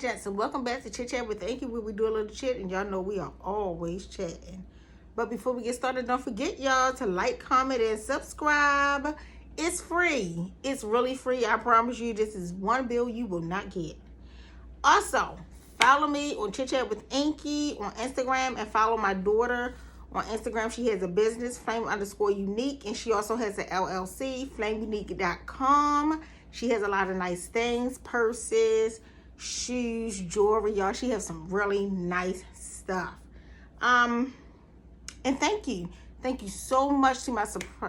and gents, and welcome back to Chit Chat with Inky, where we do a little chit, and y'all know we are always chatting. But before we get started, don't forget, y'all, to like, comment, and subscribe. It's free. It's really free. I promise you, this is one bill you will not get. Also, follow me on Chit Chat with Inky on Instagram, and follow my daughter on Instagram. She has a business, flame_unique, and she also has an LLC, flameunique.com. She has a lot of nice things, purses, shoes, jewelry, y'all. She has some really nice stuff. And thank you. Thank you so much to my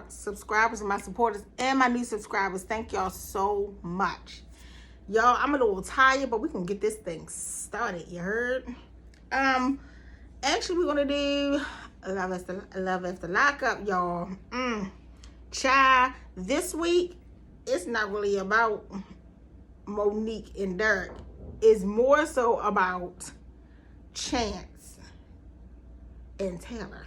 subscribers and my supporters and my new subscribers. Thank y'all so much. Y'all, I'm a little tired, but we're going to get this thing started. You heard? Actually, we're going to do Love After Lockup, y'all. Child, this week, it's not really about Monique and Derek. It's more so about Chance and Taylor.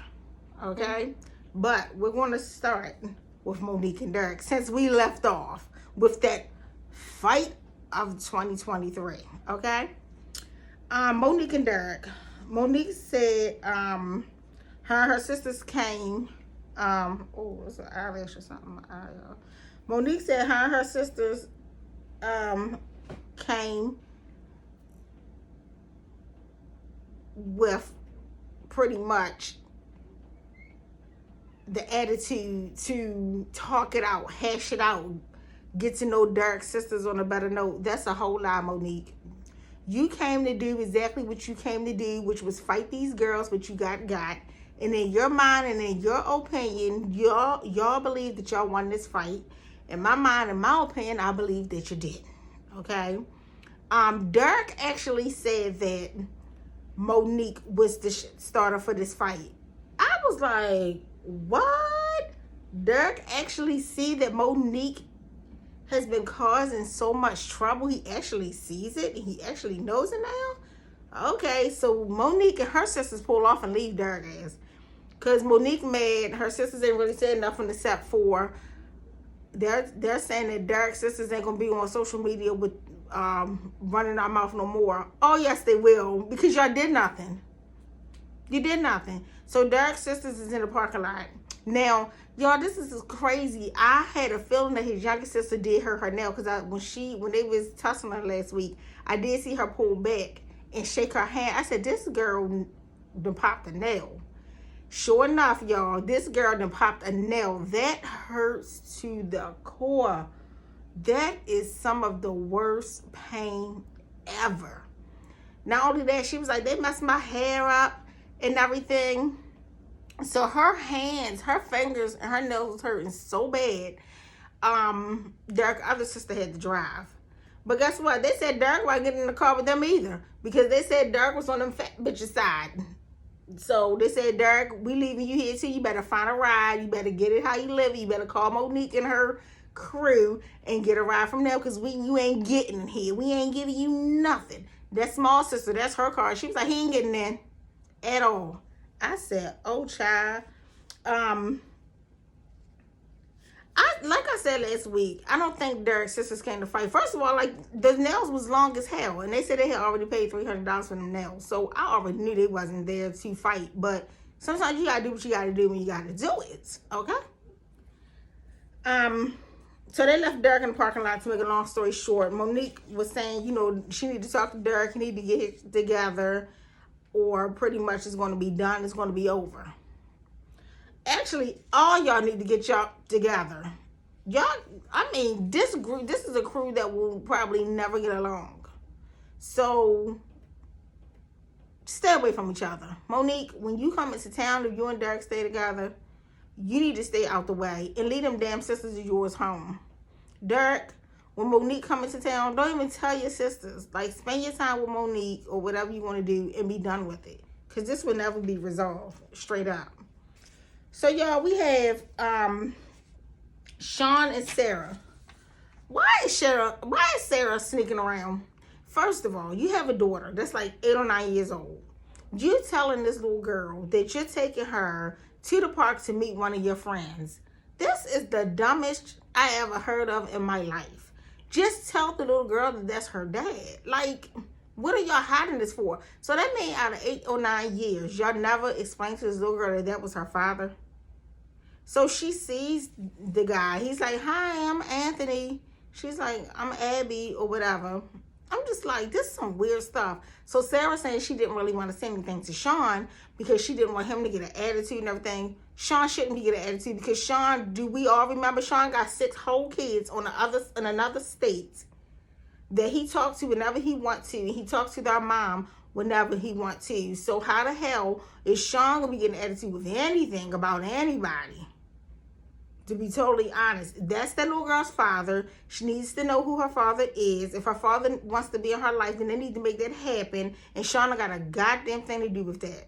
Okay? But we're going to start with Monique and Derek since we left off with that fight of 2023. Okay? Monique and Derek. Monique said her sisters came. It's an eyelash or something. Monique said her sisters came with pretty much the attitude to talk it out, hash it out, get to know Derek's sisters on a better note. That's a whole lie, Monique. You came to do exactly what you came to do, which was fight these girls, but you got. And in your mind and in your opinion, y'all believe that y'all won this fight. In my mind, in my opinion, I believe that you did. Okay? Derek actually said that Monique was the starter for this fight. I was like, what? Derek actually see that Monique has been causing so much trouble. He actually sees it. He actually knows it now. Okay, so Monique and her sisters pull off and leave Derek ass. Because Monique mad. Her sisters ain't really said nothing except for they're saying that Derek's sisters ain't going to be on social media with running our mouth no more. Oh, yes, they will. Because y'all did nothing. You did nothing. So Derek's sisters is in the parking lot. Now, y'all, this is crazy. I had a feeling that his younger sister did hurt her nail. Because when they was tussling her last week, I did see her pull back and shake her hand. I said, this girl done popped a nail. Sure enough, y'all, this girl done popped a nail. That hurts to the core. That is some of the worst pain ever. Not only that, she was like, they messed my hair up and everything. So her hands, her fingers, and her nails was hurting so bad. Derek's other sister had to drive. But guess what? They said Derek wasn't getting in the car with them either. Because they said Derek was on them fat bitches' side. So they said, Derek, we leaving you here too. You better find a ride. You better get it how you live. You better call Monique and her crew and get a ride from them because you ain't getting in here. We ain't giving you nothing. That small sister, that's her car. She was like, he ain't getting in at all. I said, oh, child. Like I said last week, I don't think Derek's sisters came to fight. First of all, like, the nails was long as hell. And they said they had already paid $300 for the nails. So I already knew they wasn't there to fight. But sometimes you got to do what you got to do when you got to do it. Okay? So they left Derek in the parking lot. To make a long story short, Monique was saying, she need to talk to Derek. He need to get it together. Or pretty much it's going to be done. It's going to be over. Actually, all y'all need to get y'all together. This is a crew that will probably never get along. So, stay away from each other. Monique, when you come into town, if you and Derek stay together, you need to stay out the way and leave them damn sisters of yours home. Derek, when Monique come into town, don't even tell your sisters. Like, spend your time with Monique or whatever you want to do and be done with it. Because this will never be resolved, straight up. So, y'all, we have Sean and Sarah. Why is Sarah sneaking around? First of all, you have a daughter that's like 8 or 9 years old. You telling this little girl that you're taking her to the park to meet one of your friends. This is the dumbest I ever heard of in my life. Just tell the little girl that that's her dad. Like, What are y'all hiding this for? So that means out of 8 or 9 years, y'all never explained to this little girl that was her father. So she sees the guy. He's like, hi, I'm Anthony. She's like, I'm Abby or whatever. I'm just like, this is some weird stuff. So Sarah saying she didn't really want to say anything to Sean because she didn't want him to get an attitude and everything. Sean shouldn't be getting an attitude because Sean, do we all remember Sean got 6 whole kids in another state that he talked to whenever he want to. He talks to their mom whenever he want to. So how the hell is Sean going to be getting an attitude with anything about anybody? To be totally honest, that's that little girl's father. She needs to know who her father is. If her father wants to be in her life, then they need to make that happen. And Shauna got a goddamn thing to do with that.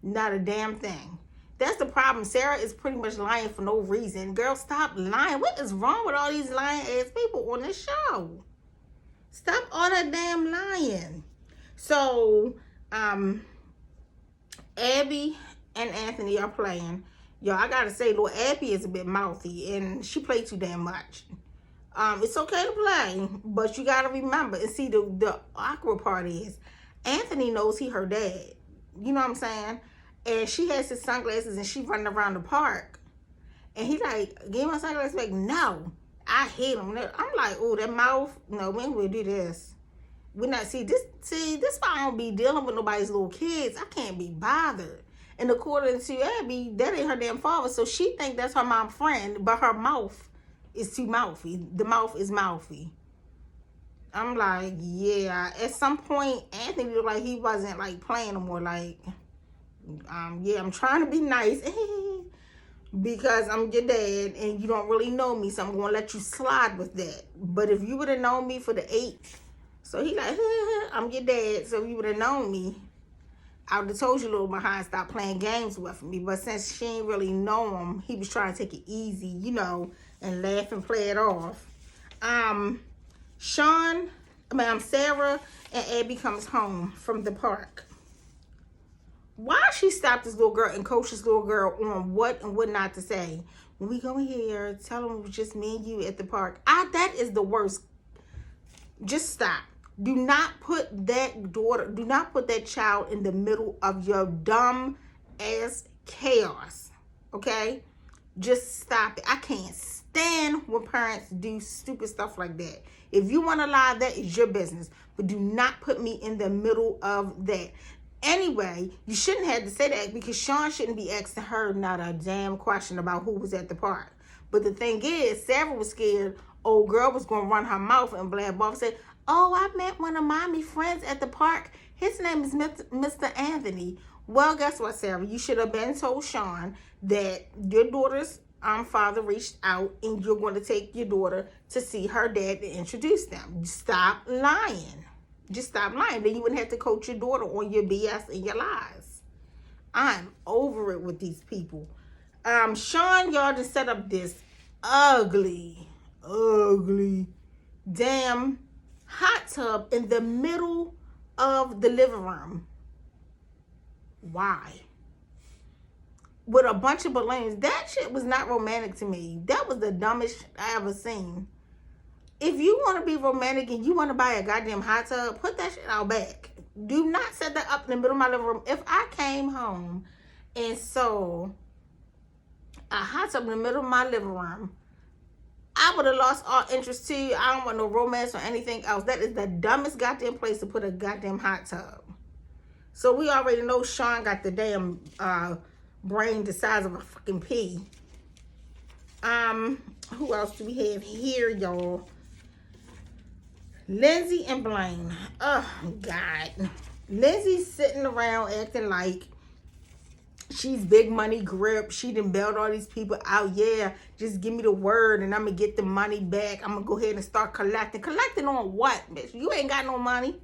Not a damn thing. That's the problem. Sarah is pretty much lying for no reason. Girl, stop lying. What is wrong with all these lying ass people on this show? Stop all that damn lying. So, Abby and Anthony are playing. Yo, I gotta say, little Abby is a bit mouthy, and she played too damn much. It's okay to play, but you gotta remember, and see, the awkward part is, Anthony knows he her dad. You know what I'm saying? And she has his sunglasses, and she running around the park. And he like, give my sunglasses back. No, I hate him. I'm like, oh, that mouth. No, we ain't gonna do this. We not, see, this why I don't be dealing with nobody's little kids. I can't be bothered. And according to Abby, that ain't her damn father. So she think that's her mom's friend, but her mouth is too mouthy. The mouth is mouthy. I'm like, yeah. At some point, Anthony looked like he wasn't like playing no more. Like, yeah, I'm trying to be nice because I'm your dad and you don't really know me, so I'm gonna let you slide with that. But if you would have known me for the 8, so he like, I'm your dad, so if you would have known me, I would have told you, little behind, stop playing games with me. But since she ain't really know him, he was trying to take it easy, you know, and laugh and play it off. Sarah and Abby comes home from the park. Why she stopped this little girl and coached this little girl on what and what not to say? When we go in here, tell them it was just me and you at the park. That is the worst. Just stop. Do not put that child in the middle of your dumb ass chaos. Okay? Just stop it. I can't stand when parents do stupid stuff like that. If you want to lie, that is your business. But do not put me in the middle of that. Anyway, you shouldn't have to say that because Sean shouldn't be asking her not a damn question about who was at the park. But the thing is, Sarah was scared old girl was going to run her mouth and blab off and say, oh, I met one of mommy friends at the park. His name is Mr. Anthony. Well, guess what, Sarah? You should have been told Sean that your daughter's father reached out and you're going to take your daughter to see her dad to introduce them. Stop lying. Just stop lying. Then you wouldn't have to coach your daughter on your BS and your lies. I'm over it with these people. Sean, y'all just set up this ugly damn hot tub in the middle of the living room. Why? With a bunch of balloons. That shit was not romantic to me. That was the dumbest shit I ever seen. If you want to be romantic and you want to buy a goddamn hot tub, put that shit out back. Do not set that up in the middle of my living room. If I came home and saw a hot tub in the middle of my living room, I would have lost all interest too. I don't want no romance or anything else. That is the dumbest goddamn place to put a goddamn hot tub. So we already know Sean got the damn brain the size of a fucking pea. Who else do we have here, y'all? Lindsay and Blaine. Oh, God. Lindsay's sitting around acting like she's big money grip. She done bailed all these people out. Yeah, just give me the word and I'm going to get the money back. I'm going to go ahead and start collecting. Collecting on what, bitch? You ain't got no money.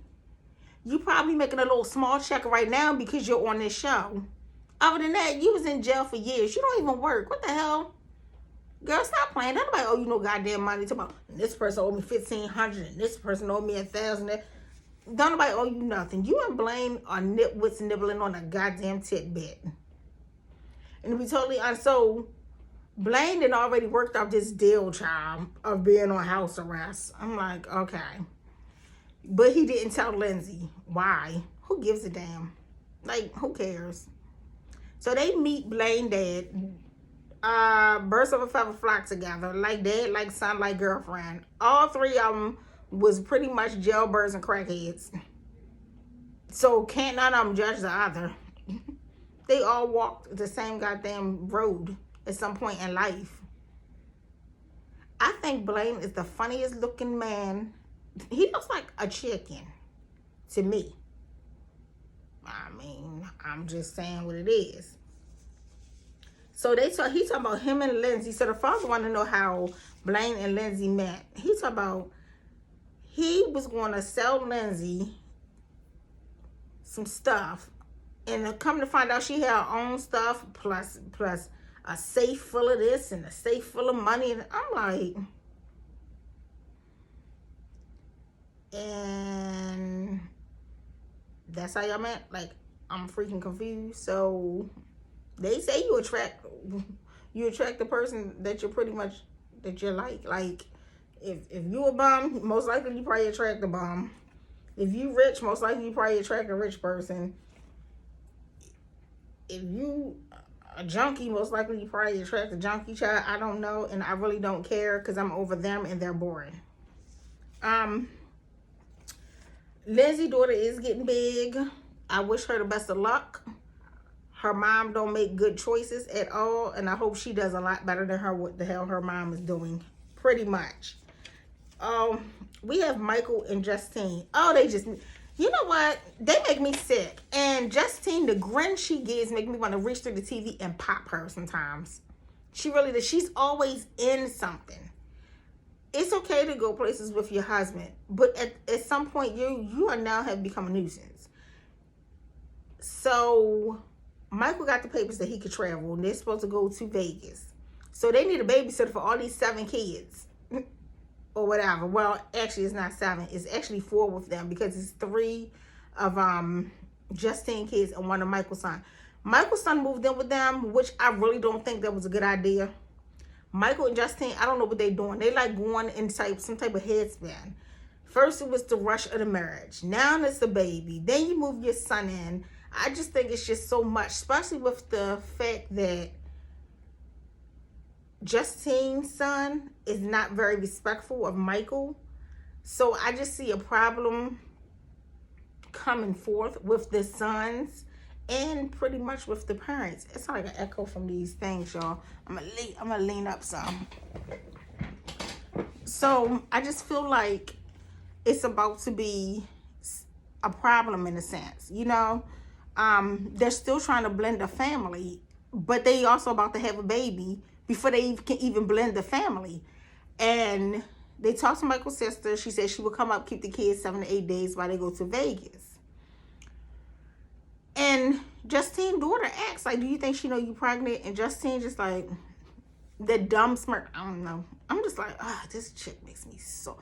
You probably making a little small check right now because you're on this show. Other than that, you was in jail for years. You don't even work. What the hell? Girl, stop playing. Nobody owe you no goddamn money. Talk about this person owed me $1,500 and this person owed me $1,000. Don't nobody owe you nothing. You and Blaine are nitwits nibbling on a goddamn tidbit. And to be totally honest, so Blaine had already worked out this deal, child, of being on house arrest. I'm like, okay. But he didn't tell Lindsay. Why? Who gives a damn? Like, who cares? So they meet Blaine dad. Birds of a feather flock together. Like dad, like son, like girlfriend. All three of them was pretty much jailbirds and crackheads. So can't none of them judge the other. They all walked the same goddamn road at some point in life. I think Blaine is the funniest looking man. He looks like a chicken to me. I mean, I'm just saying what it is. So he talking about him and Lindsay. So the father wanted to know how Blaine and Lindsay met. He talking about he was going to sell Lindsay some stuff, and come to find out she had her own stuff plus a safe full of this and a safe full of money. And I'm like, and that's how y'all met? Like, I'm freaking confused. So they say you attract the person that you're pretty much that you're like. Like, if you a bum, most likely you probably attract a bum. If you rich, most likely you probably attract a rich person. If you a junkie, most likely you probably attract a junkie child. I don't know, and I really don't care because I'm over them and they're boring. Lindsay's daughter is getting big. I wish her the best of luck. Her mom don't make good choices at all, and I hope she does a lot better than her. What the hell her mom is doing, pretty much. We have Michael and Justine. Oh, they just, you know what? They make me sick. And Justine, the grin she gives make me want to reach through the TV and pop her sometimes. She really does. She's always in something. It's okay to go places with your husband, but at some point you are now have become a nuisance. So Michael got the papers that he could travel, and they're supposed to go to Vegas. So they need a babysitter for all these 7 kids. Or whatever. Well, actually, it's not 7. It's actually 4 with them because it's 3 of Justine kids and 1 of Michael's son. Michael's son moved in with them, which I really don't think that was a good idea. Michael and Justine, I don't know what they're doing. They like going in some type of headspin. First, it was the rush of the marriage. Now it's the baby. Then you move your son in. I just think it's just so much, especially with the fact that Justine's son is not very respectful of Michael. So I just see a problem coming forth with the sons and pretty much with the parents. It's like an echo from these things, y'all. I'm gonna lean up some. So I just feel like it's about to be a problem in a sense, you know. They're still trying to blend a family, but they also about to have a baby before they can even blend the family. And they talked to Michael's sister. She said she would come up, keep the kids 7 to 8 days while they go to Vegas. And Justine's daughter asks, like, do you think she know you pregnant? And Justine just like, the dumb smirk. I don't know. I'm just like, this chick makes me so...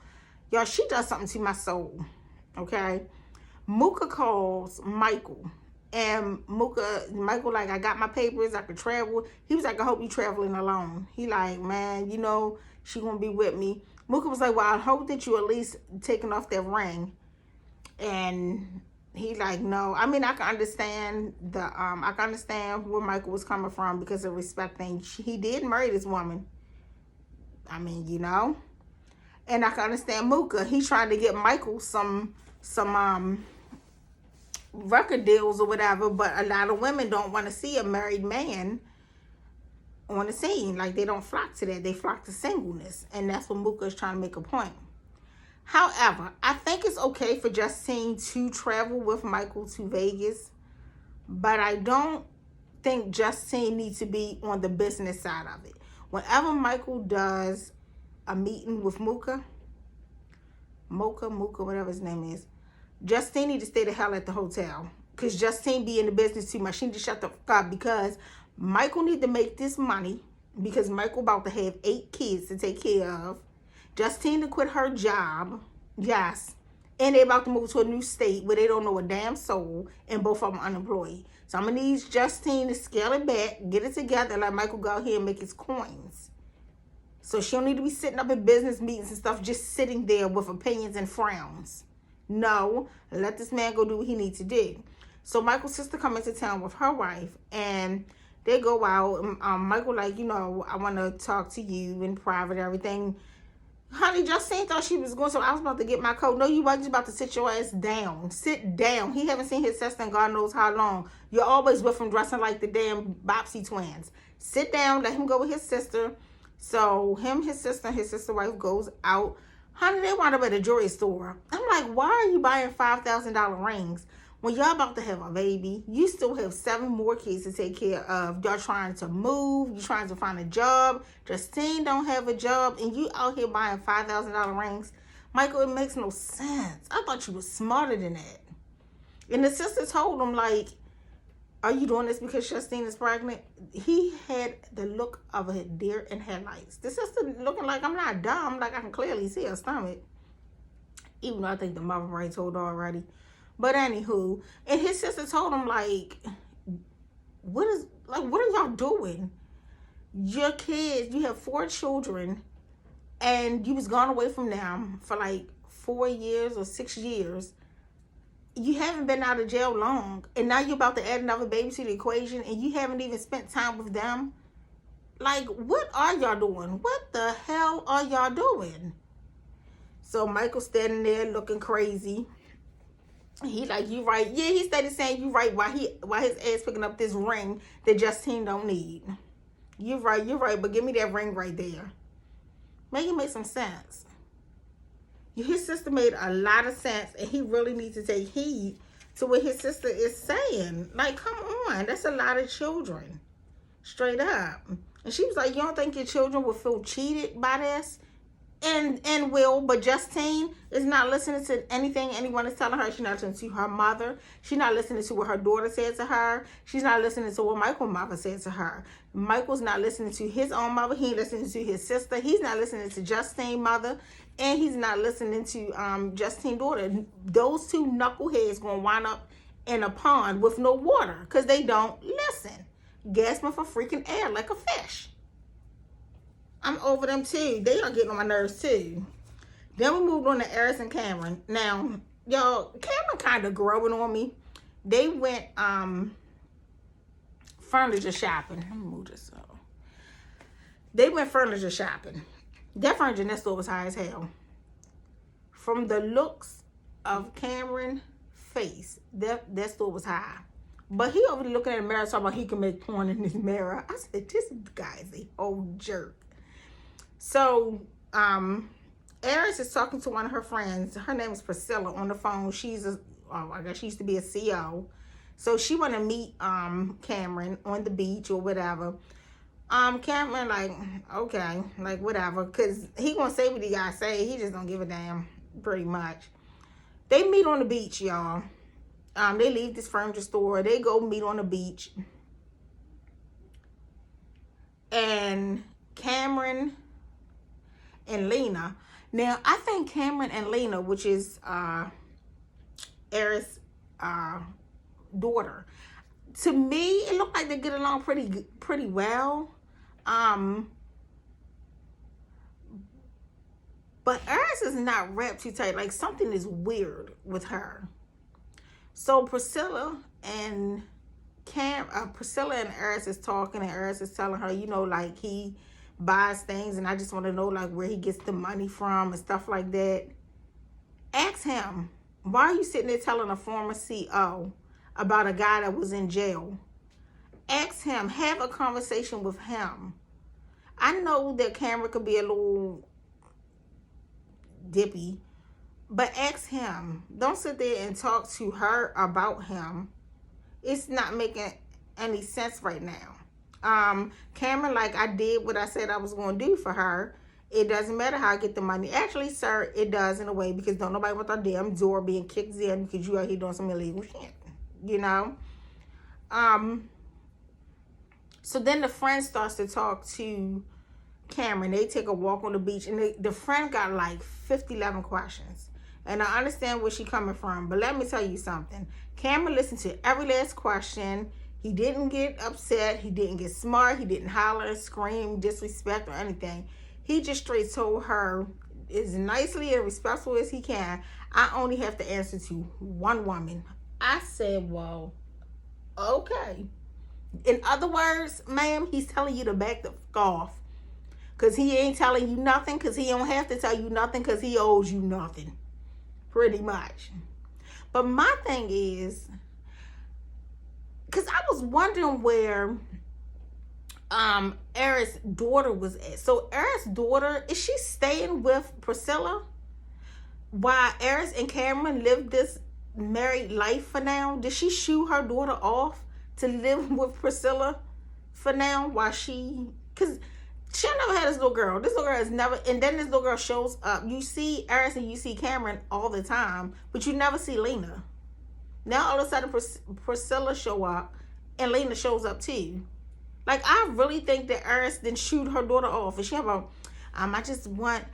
Y'all, she does something to my soul. Okay? Mooka calls Michael. And Michael like, I got my papers, I could travel. He was like, I hope you traveling alone. He like, man, you know, she gonna be with me. Mooka was like, well, I hope that you at least taking off that ring. And he like, no. I mean, I can understand where Michael was coming from because of respect thing. He did marry this woman. I mean, you know. And I can understand Mooka. He's trying to get Michael some record deals or whatever, but a lot of women don't want to see a married man on the scene. Like, they don't flock to that. They flock to singleness. And that's what Mooka is trying to make a point. However, I think it's okay for Justine to travel with Michael to Vegas, but I don't think Justine needs to be on the business side of it. Whenever Michael does a meeting with Mooka, whatever his name is, Justine need to stay the hell at the hotel. Because Justine be in the business too much. She need to shut the fuck up because Michael need to make this money because Michael about to have 8 kids to take care of. Justine to quit her job. Yes. And they about to move to a new state where they don't know a damn soul and both of them unemployed. So I'm going to need Justine to scale it back, get it together, and let Michael go out here and make his coins. So she don't need to be sitting up in business meetings and stuff, just sitting there with opinions and frowns. No, let this man go do what he needs to do. So Michael's sister come into town with her wife, and they go out. Michael like, I want to talk to you in private, everything. Honey, Justine thought she was going, so I was about to get my coat. No, you wasn't. About to sit your ass down. Sit down. He haven't seen his sister in God knows how long. You're always with him dressing like the damn Bopsy twins. Sit down. Let him go with his sister. So him, his sister, and his sister wife goes out. Honey, they wound up at a jewelry store. I'm like, why are you buying $5,000 rings? When y'all about to have a baby, you still have 7 more kids to take care of. Y'all trying to move. You trying to find a job. Justine don't have a job. And you out here buying $5,000 rings. Michael, it makes no sense. I thought you was smarter than that. And the sister told him, like, are you doing this because Justine is pregnant? He had the look of a deer in headlights. The sister looking like, I'm not dumb. Like, I can clearly see her stomach. Even though I think the mother already told her already. But anywho, and his sister told him, like, what are y'all doing? Your kids, you have 4 children, and you was gone away from them for like 4 years or 6 years. You haven't been out of jail long, and now you're about to add another baby to the equation, and you haven't even spent time with them. Like, what are y'all doing? What the hell are y'all doing? So Michael's standing there looking crazy. He like, you right. Yeah, he started saying you right while his ass picking up this ring that Justine don't need. You're right, but give me that ring right there. Make it make some sense. His sister made a lot of sense, and he really needs to take heed to what his sister is saying. Like, come on, that's a lot of children. Straight up. And she was like, you don't think your children will feel cheated by this? And will, but Justine is not listening to anything anyone is telling her. She's not listening to her mother. She's not listening to what her daughter said to her. She's not listening to what Michael's mother said to her. Michael's not listening to his own mother. He ain't listening to his sister. He's not listening to Justine's mother. And he's not listening to Justine's daughter. Those 2 knuckleheads gonna wind up in a pond with no water because they don't listen. Gasping for freaking air like a fish. I'm over them too. They are getting on my nerves too. Then we moved on to Eris and Cameron. Now, y'all, Cameron kind of growing on me. They went furniture shopping. Let me move this up. They went furniture shopping. That furniture in that store was high as hell. From the looks of Cameron's face, that store was high. But he over there looking in the mirror talking about he can make porn in his mirror. I said, this guy is a whole jerk. So, Eris is talking to one of her friends. Her name is Priscilla on the phone. I guess she used to be a CO. So she want to meet Cameron on the beach or whatever. Cameron like, okay, like whatever, because he gonna say what he gotta say. He just don't give a damn, pretty much. They meet on the beach, y'all. They leave this furniture store. They go meet on the beach. And Cameron and Lena. Now, I think Cameron and Lena, which is Eris' daughter, to me, it looked like they get along pretty well. But Eris is not wrapped too tight. Like, something is weird with her. So Priscilla and Eris is talking, and Eris is telling her, like, he buys things, and I just want to know, like, where he gets the money from and stuff like that. Ask him, why are you sitting there telling a former CO about a guy that was in jail? Ask him, have a conversation with him. I know that Cameron could be a little dippy, but ask him. Don't sit there and talk to her about him. It's not making any sense right now. Cameron, like, I did what I said I was going to do for her. It doesn't matter how I get the money. Actually, sir, it does in a way, because don't nobody want our damn door being kicked in because you out here doing some illegal shit, So then the friend starts to talk to Cameron. They take a walk on the beach, and the friend got like 11 questions. And I understand where she's coming from, but let me tell you something. Cameron listened to every last question. He didn't get upset. He didn't get smart. He didn't holler, scream, disrespect, or anything. He just straight told her as nicely and respectful as he can, I only have to answer to one woman. I said, well, okay. In other words, ma'am, he's telling you to back the fuck off. Because he ain't telling you nothing, because he don't have to tell you nothing, because he owes you nothing. Pretty much. But my thing is, because I was wondering where Eric's daughter was at. So Eric's daughter, is she staying with Priscilla while Eric and Cameron live this married life for now? Did she shoo her daughter off to live with Priscilla for now while because she never had this little girl. This little girl has never, and then this little girl shows up. You see Eric and you see Cameron all the time, but you never see Lena. Now all of a sudden Priscilla show up and Lena shows up too. Like, I really think that Eris didn't shoot her daughter off. And she have I just want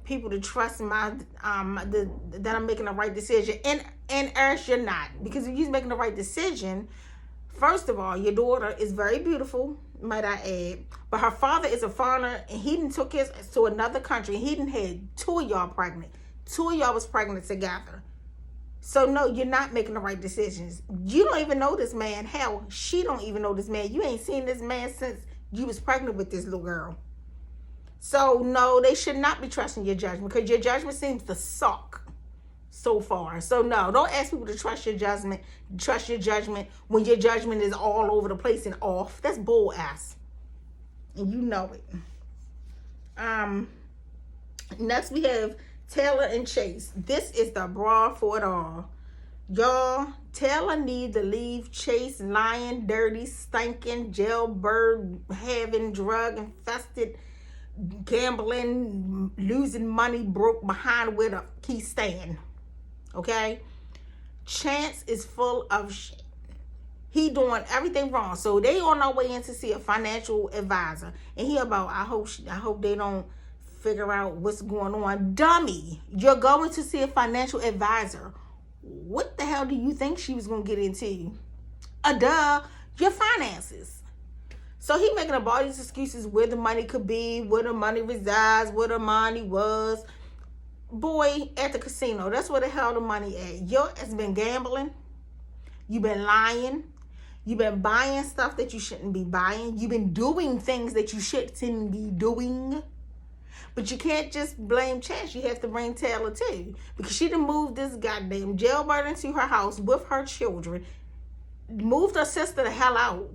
people to trust my, that I'm making the right decision. And Eris, you're not. Because if you're making the right decision, first of all, your daughter is very beautiful, might I add. But her father is a foreigner, and he done took his to another country. And he done had 2 of y'all pregnant. 2 of y'all was pregnant together. So, no, you're not making the right decisions. You don't even know this man. Hell, she don't even know this man. You ain't seen this man since you was pregnant with this little girl. So, no, they should not be trusting your judgment, because your judgment seems to suck so far. So, no, don't ask people to trust your judgment when your judgment is all over the place and off. That's bull ass. And you know it. Next we have Taylor and Chase. This is the bra for it all. Y'all, Taylor need to leave Chase lying, dirty, stinking, jailbird, having drug-infested, gambling, losing money, broke behind where the key stand. Okay? Chance is full of shit. He doing everything wrong. So they on our way in to see a financial advisor. And he about, I hope they don't figure out what's going on. Dummy, you're going to see a financial advisor. What the hell do you think she was going to get into? Duh, your finances. So he making up all these excuses where the money could be, where the money resides, where the money was. Boy, at the casino, that's where the hell the money at. Your ass been gambling. You've been lying. You've been buying stuff that you shouldn't be buying. You've been doing things that you shouldn't be doing. But you can't just blame Chance. You have to blame Taylor too. Because she done moved this goddamn jailbird into her house with her children. Moved her sister the hell out.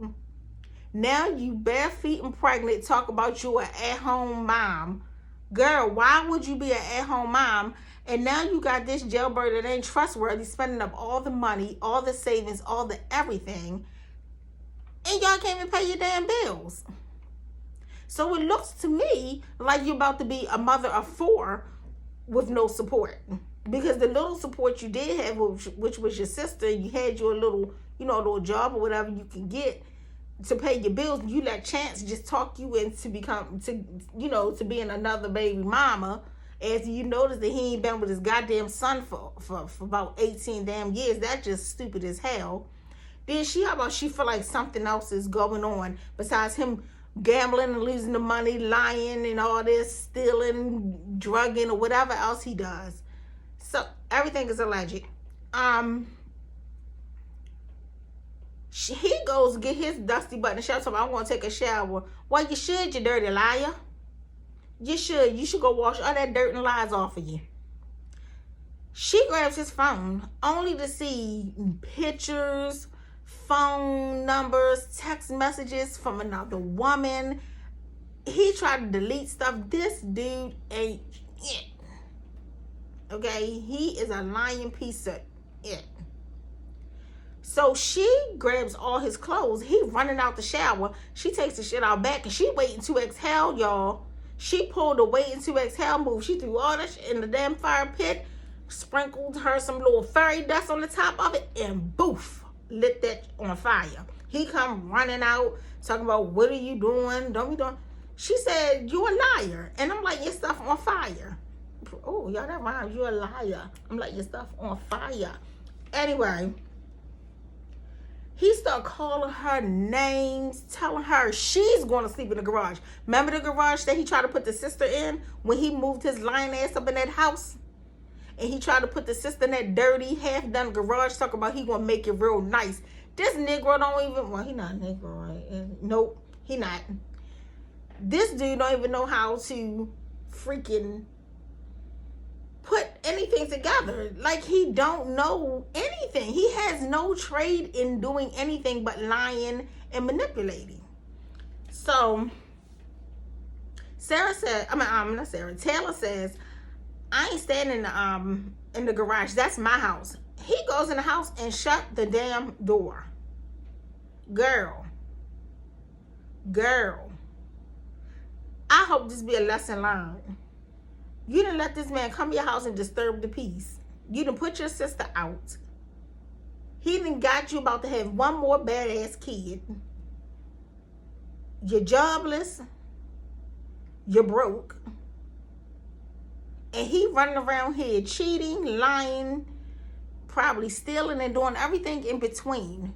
Now you bare feet and pregnant talk about you an at-home mom. Girl, why would you be an at-home mom? And now you got this jailbird that ain't trustworthy, spending up all the money, all the savings, all the everything. And y'all can't even pay your damn bills. So it looks to me like you're about to be a mother of 4 with no support. Because the little support you did have, which was your sister, you had your little, little job or whatever you can get to pay your bills. You let Chance just talk you into to being another baby mama. As you notice that he ain't been with his goddamn son for about 18 damn years. That's just stupid as hell. Then how about she feel like something else is going on besides him gambling and losing the money, lying and all this, stealing, drugging, or whatever else he does. So everything is alleged. He goes get his dusty butt in the shower. So I want to take a shower. Well, you should, you dirty liar. You should. You should go wash all that dirt and lies off of you. She grabs his phone only to see pictures, phone numbers, text messages from another woman. He tried to delete stuff. This dude ain't it. Okay? He is a lying piece of it. So she grabs all his clothes. He running out the shower. She takes the shit out back and she waiting to exhale, y'all. She pulled the waiting to exhale move. She threw all that shit in the damn fire pit, sprinkled her some little fairy dust on the top of it, and boof, lit that on fire. He come running out, talking about, what are you doing? Don't be doing. She said, you a liar. And I'm like, your stuff on fire. Oh, y'all, that rhymes. You a liar. I'm like, your stuff on fire. Anyway, he started calling her names, telling her she's going to sleep in the garage. Remember the garage that he tried to put the sister in when he moved his lying ass up in that house? and he tried to put the sister in that dirty, half-done garage talking about he gonna make it real nice. This Negro don't even, well, he not a Negro, right? Nope, he not. This dude don't even know how to freaking put anything together. Like, he don't know anything. He has no trade in doing anything but lying and manipulating. So Sarah said, not Sarah, Taylor says, I ain't standing in the garage. That's my house. He goes in the house and shut the damn door. Girl, I hope this be a lesson learned. You didn't let this man come to your house and disturb the peace. You didn't put your sister out. He done got you about to have one more badass kid. You're jobless. You're broke. And he running around here cheating, lying, probably stealing and doing everything in between.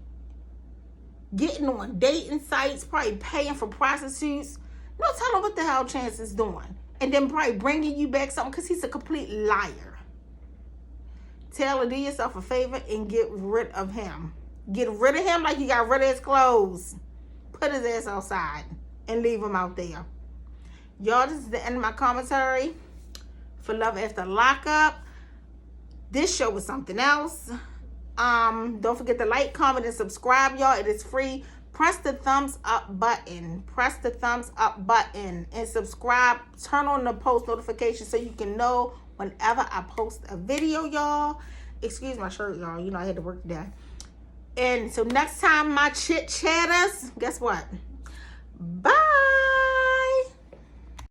Getting on dating sites, probably paying for prostitutes. No telling what the hell Chance is doing. And then probably bringing you back something because he's a complete liar. Taylor, do yourself a favor and get rid of him. Get rid of him like you got rid of his clothes. Put his ass outside and leave him out there. Y'all, this is the end of my commentary for Love After Lockup. This show was something else. Don't forget to like, comment, and subscribe, y'all. It is free. Press the thumbs up button. Press the thumbs up button and subscribe. Turn on the post notifications so you can know whenever I post a video, y'all. Excuse my shirt, y'all. You know I had to work today. And so next time, my chit chatters, guess what?